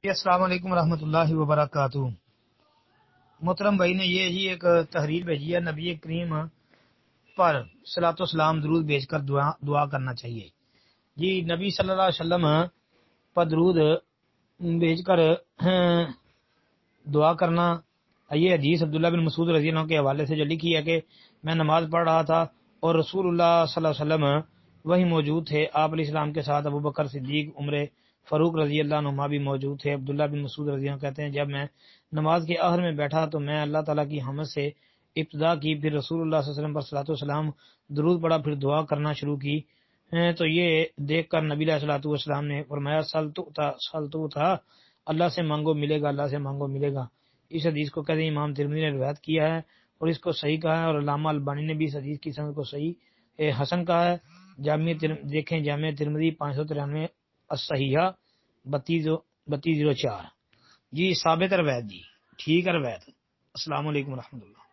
جی السلام علیکم ورحمۃ اللہ وبرکاتہ۔ محترم بھائی نے یہ جی ایک تحریر بھیجی ہے، نبی کریم پر صلاۃ و سلام درود بھیج کر دعا کرنا چاہیے۔ جی نبی صلی اللہ علیہ وسلم پر درود بھیج کر دعا کرنا، یہ حدیث عبداللہ بن مسعود رضی اللہ عنہ کے حوالے سے جو لکھی ہے کہ میں نماز پڑھ رہا تھا اور رسول اللہ صلی اللہ علیہ وسلم وہی موجود تھے، آپ علیہ السلام کے ساتھ ابو بکر صدیق، عمر فاروق رضی اللہ عنہما بھی موجود تھے۔ عبداللہ بن مسعود رضی اللہ عنہ کہتے ہیں جب میں نماز کے آخر میں بیٹھا تو میں اللہ تعالیٰ کی حمد سے ابتدا کی، پھر رسول اللہ صلی اللہ علیہ وسلم پر صلاۃ و سلام درود پڑھا، پھر دعا کرنا شروع کی۔ تو یہ دیکھ کر نبی علیہ الصلوۃ والسلام نے فرمایا سل تو تھا، اللہ سے مانگو ملے گا، اللہ سے مانگو ملے گا۔ اس حدیث کو کہتے ہیں امام ترمذی نے روایت کیا ہے اور اس کو صحیح کہا ہے، اور علامہ البانی نے بھی اس حدیث کی سند کو صحیح حسن کہا ہے۔ دیکھیں جامع ترمذی 593 الصحیحہ 3204۔ جی ثابت روایت، جی ٹھیک ہے روایت۔ السلام علیکم ورحمۃ اللہ۔